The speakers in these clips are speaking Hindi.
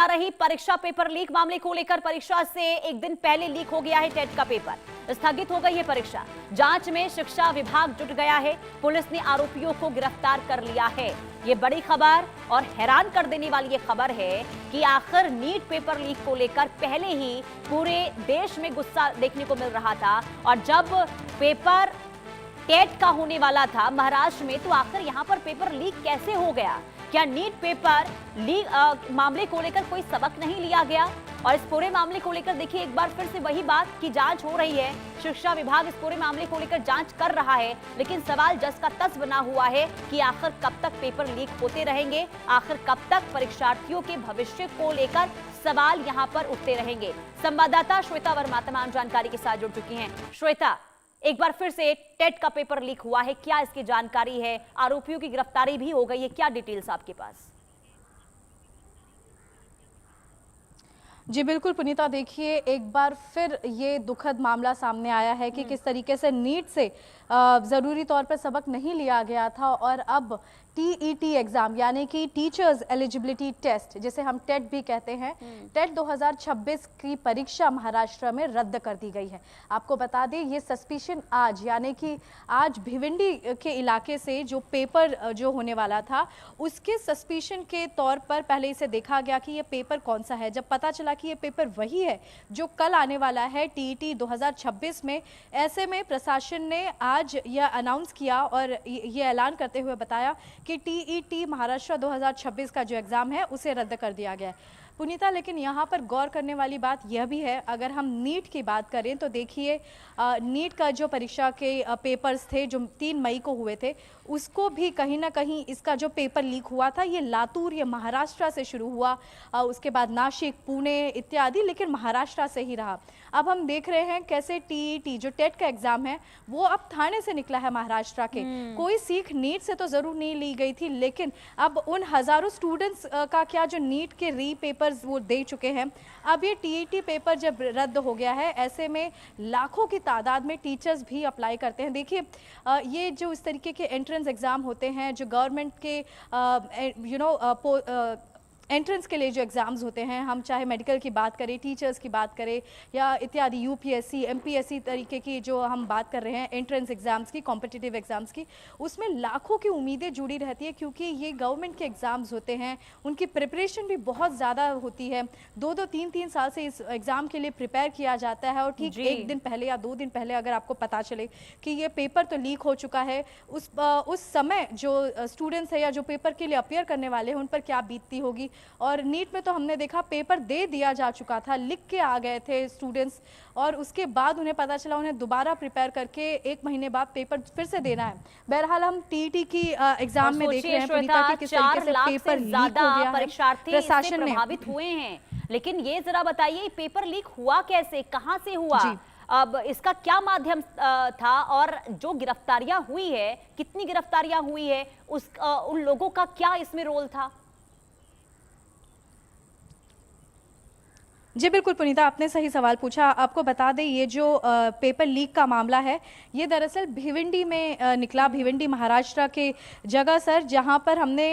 आ रही परीक्षा पेपर लीक मामले को लेकर परीक्षा से एक दिन पहले लीक हो गया है टेट का पेपर। स्थगित हो गई है परीक्षा। जांच में शिक्षा विभाग जुट गया है। पुलिस ने आरोपियों को गिरफ्तार कर लिया है। ये बड़ी खबर और हैरान कर देने वाली ये खबर है कि आखिर नीट पेपर लीक को लेकर पहले ही पूरे देश में गुस्सा देखने को मिल रहा था, और जब पेपर टेट का होने वाला था महाराष्ट्र में, तो आखिर यहां पर पेपर लीक कैसे हो गया? क्या नीट पेपर लीक मामले को लेकर कोई सबक नहीं लिया गया? और इस पूरे मामले को लेकर देखिए एक बार फिर से वही बात कि जांच हो रही है। शिक्षा विभाग इस पूरे मामले को लेकर जांच कर रहा है, लेकिन सवाल जस का तस बना हुआ है कि आखिर कब तक पेपर लीक होते रहेंगे, आखिर कब तक परीक्षार्थियों के भविष्य को लेकर सवाल यहां पर उठते रहेंगे। संवाददाता श्वेता वर्मा तमाम जानकारी के साथ जुड़ चुकी हैं। श्वेता, एक बार फिर से टेट का पेपर लीक हुआ है, क्या इसकी जानकारी है? आरोपियों की गिरफ्तारी भी हो गई है, क्या डिटेल्स आपके पास? जी बिल्कुल पुनीता, देखिए एक बार फिर ये दुखद मामला सामने आया है कि किस तरीके से नीट से ज़रूरी तौर पर सबक नहीं लिया गया था, और अब टीईटी एग्जाम यानी कि टीचर्स एलिजिबिलिटी टेस्ट, जिसे हम टेट भी कहते हैं, टेट 2026 की परीक्षा महाराष्ट्र में रद्द कर दी गई है। आपको बता दें, ये सस्पिशन आज यानी कि आज भिवंडी के इलाके से जो पेपर जो होने वाला था, उसके सस्पिशन के तौर पर पहले इसे देखा गया कि ये पेपर कौन सा है। जब पता चला कि ये पेपर वही है जो कल आने वाला है टीईटी 2026 में, ऐसे में प्रशासन ने आज यह अनाउंस किया और ये ऐलान करते हुए बताया कि टीईटी महाराष्ट्र 2026 का जो एग्ज़ाम है उसे रद्द कर दिया गया है। पुनीता, लेकिन यहाँ पर गौर करने वाली बात यह भी है, अगर हम नीट की बात करें तो देखिए नीट का जो परीक्षा के पेपर्स थे जो 3 मई को हुए थे, उसको भी कहीं ना कहीं इसका जो पेपर लीक हुआ था ये लातूर, ये महाराष्ट्र से शुरू हुआ, उसके बाद नासिक, पुणे इत्यादि, लेकिन महाराष्ट्र से ही रहा। अब हम देख रहे हैं कैसे टीईटी जो टेट का एग्जाम है वो अब थाने से निकला है महाराष्ट्र के। कोई सीख नीट से तो जरूर नहीं ली गई थी, लेकिन अब उन हजारों स्टूडेंट्स का क्या जो नीट के री पेपर्स वो दे चुके हैं, अब ये टीईटी पेपर जब रद्द हो गया है, ऐसे में लाखों की तादाद में टीचर्स भी अप्लाई करते हैं। देखिए ये जो इस तरीके के एंट्रेंस एग्जाम होते हैं, जो गवर्नमेंट के एंट्रेंस के लिए जो एग्ज़ाम्स होते हैं, हम चाहे मेडिकल की बात करें, टीचर्स की बात करें या इत्यादि यूपीएससी एमपीएससी तरीके की जो हम बात कर रहे हैं एंट्रेंस एग्ज़ाम्स की, कॉम्पिटिटिव एग्ज़ाम्स की, उसमें लाखों की उम्मीदें जुड़ी रहती है, क्योंकि ये गवर्नमेंट के एग्ज़ाम्स होते हैं, उनकी प्रिपरेशन भी बहुत ज़्यादा होती है। 2-2, 3-3 साल से इस एग्ज़ाम के लिए प्रिपेयर किया जाता है, और ठीक एक दिन पहले या 2 दिन पहले अगर आपको पता चले कि ये पेपर तो लीक हो चुका है, उस समय जो स्टूडेंट्स है या जो पेपर के लिए अपियर करने वाले हैं उन पर क्या बीतती होगी। और नीट में तो हमने देखा पेपर दे दिया जा चुका था, लिख के आ गए थे स्टूडेंट्स, और उसके बाद उन्हें पता चला उन्हें दोबारा प्रिपेयर करके 1 महीने बाद पेपर फिर से देना है। बहरहाल हम टीईटी की एग्जाम में देख रहे हैं पुनीता कि किस तरीके से पेपर लीक हो गया है, परीक्षार्थी प्रशासन प्रभावित हुए हैं। लेकिन ये जरा बताइए पेपर लीक हुआ कैसे, कहां से हुआ, अब इसका क्या माध्यम था, और जो गिरफ्तारियां हुई है, कितनी गिरफ्तारियां हुई है, उन लोगों का क्या इसमें रोल था? जी बिल्कुल पुनीता, आपने सही सवाल पूछा। आपको बता दें ये जो पेपर लीक का मामला है ये दरअसल भिवंडी में निकला, भिवंडी महाराष्ट्र के जगह सर, जहां पर हमने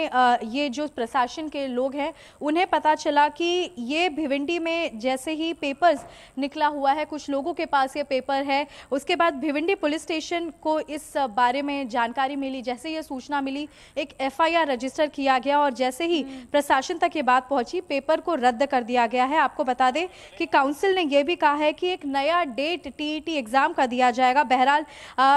ये जो प्रशासन के लोग हैं उन्हें पता चला कि ये भिवंडी में जैसे ही पेपर्स निकला हुआ है, कुछ लोगों के पास ये पेपर है, उसके बाद भिवंडी पुलिस स्टेशन को इस बारे में जानकारी मिली। जैसे ये सूचना मिली एक FIR रजिस्टर किया गया, और जैसे ही प्रशासन तक ये बात पहुंची पेपर को रद्द कर दिया गया है। आपको बता दें कि काउंसिल ने यह भी कहा है कि एक नया डेट टीईटी एग्जाम का दिया जाएगा। बहरहाल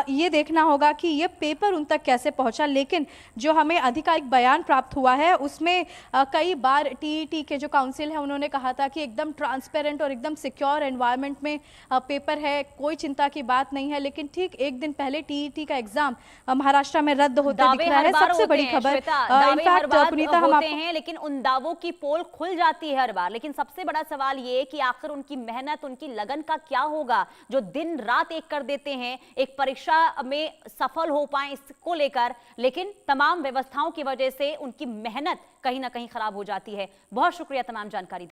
ये देखना होगा कि ये पेपर उन तक कैसे पहुंचा, लेकिन जो हमें आधिकारिक बयान प्राप्त हुआ है उसमें कई बार टीईटी के जो काउंसिल है उन्होंने कहा था कि एकदम ट्रांसपेरेंट और एकदम सिक्योर एनवायरनमेंट में पेपर है, कोई चिंता की बात नहीं है। लेकिन ठीक एक दिन पहले टीईटी का एग्जाम महाराष्ट्र में रद्द होते दिख रहा है। सबसे बड़ी खबर इनफैक्ट पुनीता हम होते हैं, लेकिन उन दावों की पोल खुल जाती है हर बार। लेकिन सबसे बड़ा सवाल ये कि आखिर उनकी मेहनत, उनकी लगन का क्या होगा, जो दिन रात एक कर देते हैं एक परीक्षा में सफल हो पाए इसको लेकर, लेकिन तमाम व्यवस्थाओं की वजह से उनकी मेहनत कहीं ना कहीं खराब हो जाती है। बहुत शुक्रिया तमाम जानकारी